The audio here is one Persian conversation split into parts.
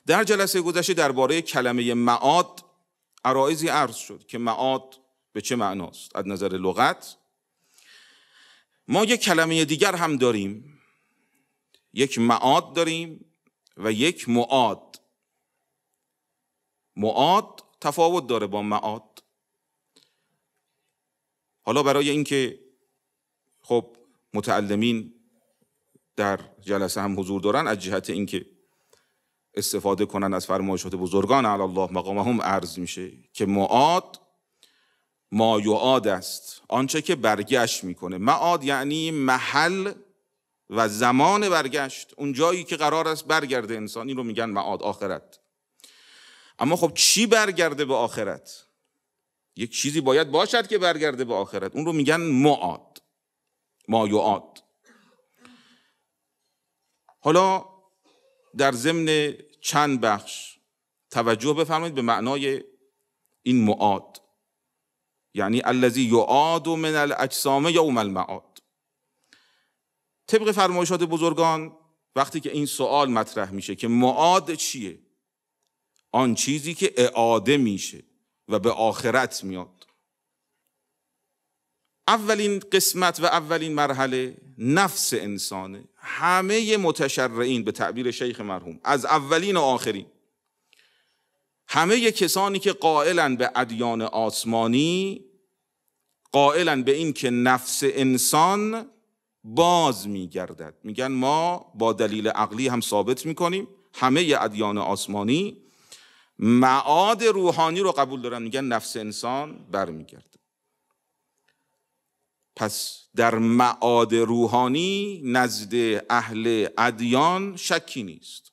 در جلسه گذشته درباره کلمه معاد عرایضی عرض شد که معاد به چه معناست از نظر لغت. ما یک کلمه دیگر هم داریم، یک معاد داریم و یک معاد. معاد تفاوت داره با معاد. حالا برای اینکه خب متعلمین در جلسه هم حضور دارن، از جهت اینکه استفاده کنن از فرمایشات بزرگان علی الله مقامهم، عرض میشه که معاد ما یعاد است، آنچه که برگشت میکنه. معاد یعنی محل و زمان برگشت، اون جایی که قرار است برگرده انسان، این رو میگن معاد، آخرت. اما خب چی برگرده به آخرت؟ یک چیزی باید باشد که برگرده به آخرت، اون رو میگن معاد، ما یعاد. حالا در ضمن چند بخش توجه بفرمایید به معنای این معاد، یعنی الذی یعاد من الاجسام یوم المعاد. طبق فرمایشات بزرگان وقتی که این سوال مطرح میشه که معاد چیه، آن چیزی که اعاده میشه و به آخرت میاد. اولین قسمت و اولین مرحله نفس انسانه. همه متشرعین به تعبیر شیخ مرحوم، از اولین و آخرین، همه کسانی که قائلن به ادیان آسمانی، قائلن به این که نفس انسان باز میگردد. میگن ما با دلیل عقلی هم ثابت میکنیم همه ادیان آسمانی معاد روحانی رو قبول دارن، میگن نفس انسان برمیگرده. پس در معاد روحانی نزد اهل ادیان شکی نیست.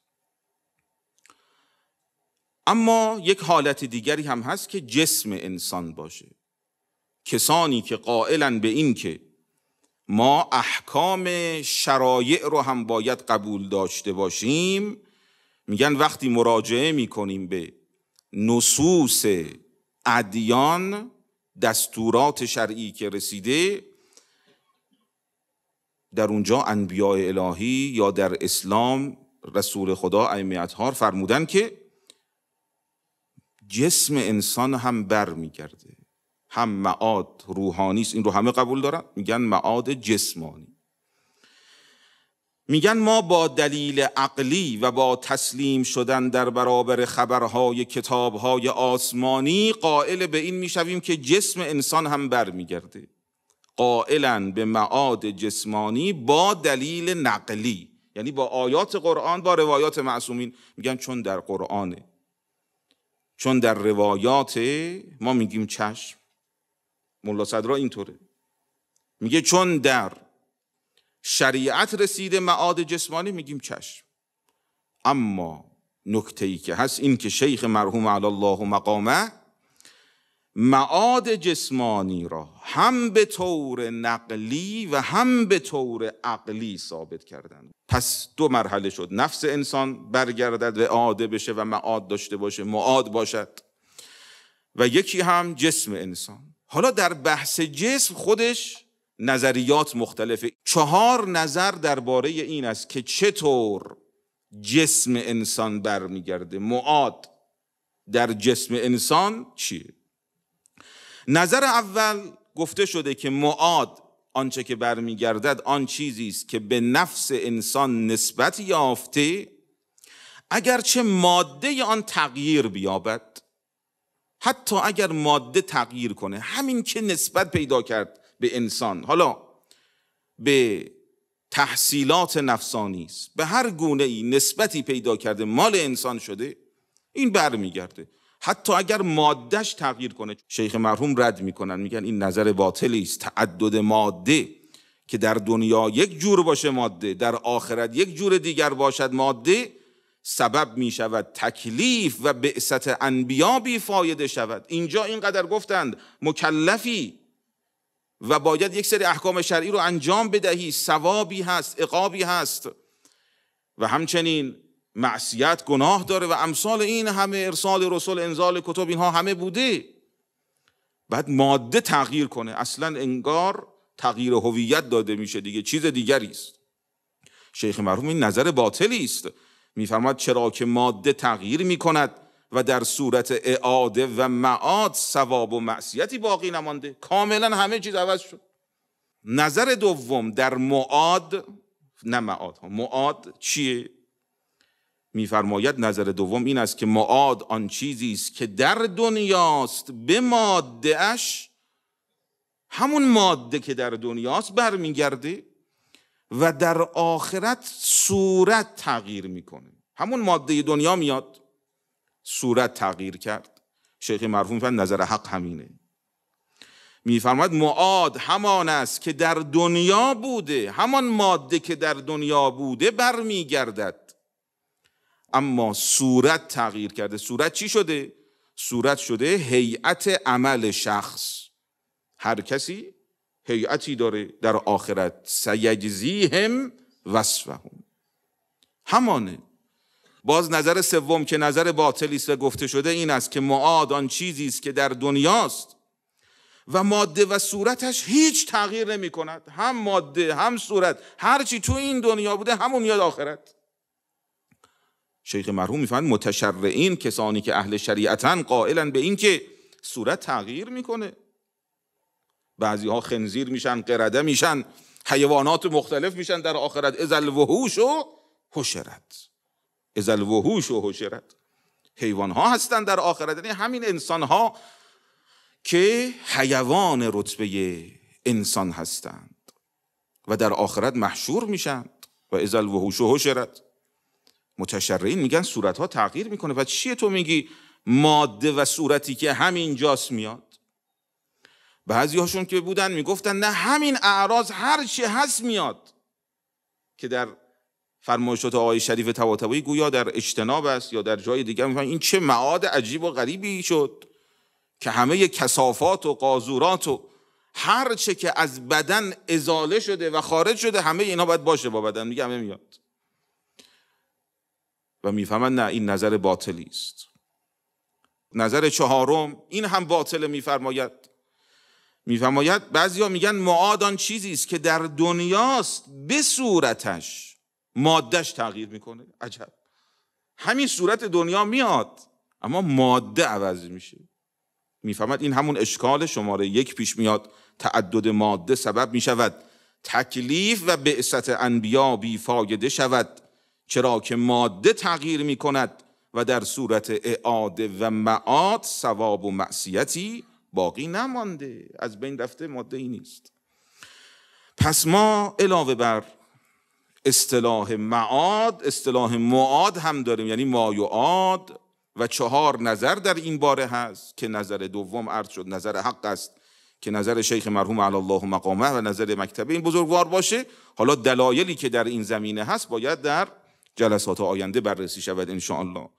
اما یک حالت دیگری هم هست که جسم انسان باشه. کسانی که قائلن به این که ما احکام شرایع رو هم باید قبول داشته باشیم، میگن وقتی مراجعه میکنیم به نصوص ادیان، دستورات شرعی که رسیده، در اونجا انبیاء الهی یا در اسلام رسول خدا ائمه اطهار فرمودن که جسم انسان هم بر میگرده، هم معاد روحانی است، این رو همه قبول دارن، میگن معاد جسمانی. میگن ما با دلیل عقلی و با تسلیم شدن در برابر خبرهای کتابهای آسمانی قائل به این میشویم که جسم انسان هم بر میگرده. قائلن به معاد جسمانی با دلیل نقلی، یعنی با آیات قرآن، با روایات معصومین. میگن چون در قرآنه، چون در روایات، ما میگیم چشم. ملا صدرا اینطوره، میگه چون در شریعت رسیده معاد جسمانی، میگیم چشم. اما نکته‌ای که هست این که شیخ مرحوم علی الله مقامه معاد جسمانی را هم به طور نقلی و هم به طور عقلی ثابت کردند. پس دو مرحله شد، نفس انسان برگردد و اعاده بشه و معاد داشته باشه، معاد باشد، و یکی هم جسم انسان. حالا در بحث جسم خودش نظریات مختلفه. 4 نظر درباره این است که چطور جسم انسان برمیگرده، معاد در جسم انسان چیه. نظر اول گفته شده که معاد آنچه که برمیگردد آن چیزی است که به نفس انسان نسبت یافته، اگرچه ماده آن تغییر بیابد. حتی اگر ماده تغییر کنه، همین که نسبت پیدا کرد به انسان، حالا به تحصیلات نفسانی است، به هر گونه ای نسبتی پیدا کرده، مال انسان شده، این برمیگرده. حتی اگر مادهش تغییر کنه. شیخ مرحوم رد میکنن، میگن این نظر باطلی است. تعدد ماده که در دنیا یک جور باشه ماده، در آخرت یک جور دیگر باشد ماده، سبب می شود تکلیف و بعثت انبیا بی فایده شود. اینجا اینقدر گفتند مکلفی و باید یک سری احکام شرعی رو انجام بدهی، ثوابی هست، عقابی هست، و همچنین معصیت گناه داره و امثال این همه، ارسال رسول، انزال کتب، اینها همه بوده. بعد ماده تغییر کنه، اصلا انگار تغییر هویت داده میشه دیگه، چیز دیگری است. شیخ مرحوم این نظر باطلی است. میفرماد چرا که ماده تغییر میکند و در صورت اعاده و معاد ثواب و معصیتی باقی نمانده. کاملا همه چیز عوض شد. نظر دوم در معاد، نه معاد ها، معاد چیه؟ میفرماید نظر دوم این است که معاد آن چیزی است که در دنیاست به ماده اش، همون ماده که در دنیاست برمیگرده و در آخرت صورت تغییر میکنه. همون ماده دنیا میاد، صورت تغییر کرد. شیخ مرحوم میفرماید نظر حق همینه. میفرماید معاد همان است که در دنیا بوده، همان ماده که در دنیا بوده برمیگردد، اما صورت تغییر کرده. صورت چی شده؟ صورت شده هیئت عمل شخص. هر کسی هیئتی داره در آخرت. سیجزیهم وصفهم. همانه. باز نظر سوم که نظر باطلی است و گفته شده این است که معاد آن چیزی است که در دنیاست و ماده و صورتش هیچ تغییر نمی کند. هم ماده هم صورت، هر چی تو این دنیا بوده همون میاد آخرت. شیخ مرحوم میفهمند متشرعین، کسانی که اهل شریعتن، قائلن به این که صورت تغییر میکنه. بعضی ها خنزیر میشن، قرده میشن، حیوانات مختلف میشن در آخرت. اذا الوحوش حشرت، اذا الوحوش حشرت. حیوان ها هستن در آخرت، یعنی همین انسان ها که حیوان رتبه انسان هستند و در آخرت محشور میشن. و اذا الوحوش حشرت. متشرعین میگن صورت ها تغییر میکنه. و چیه تو میگی ماده و صورتی که همین جاست میاد؟ بعضی هاشون که بودن میگفتن نه، همین اعراض هر چی هست میاد، که در فرمایشات آیه شریف طباطبایی گویا در اجتناب است یا در جای دیگر. میگن این چه معاد عجیب و غریبی شد که همه کثافات و قاذورات و هر چه که از بدن ازاله شده و خارج شده همه اینا باید باشه با بدن. میگه همه میاد. و میفهمن نه، این نظر باطلی است. نظر چهارم این هم باطل. میفرماید بعضیا میگن معاد آن چیزی است که در دنیاست به صورتش، مادهش تغییر میکنه. عجب، همین صورت دنیا میاد اما ماده عوض میشه. میفهمد این همون اشکال شماره 1 پیش میاد. تعدد ماده سبب میشود تکلیف و بعثت انبیا بی فایده شود، چرا که ماده تغییر میکند و در صورت اعاده و معاد ثواب و معصیتی باقی نمانده، از بین رفته، ماده ای نیست. پس ما علاوه بر اصطلاح معاد، اصطلاح معاد هم داریم، یعنی ما یعاد. و 4 نظر در این باره هست که نظر دوم عرض شد نظر حق است که نظر شیخ مرحوم علی الله مقامه و نظر مکتبه این بزرگوار باشه. حالا دلایلی که در این زمینه هست باید در جلسات آینده بررسی شود ان شاء الله.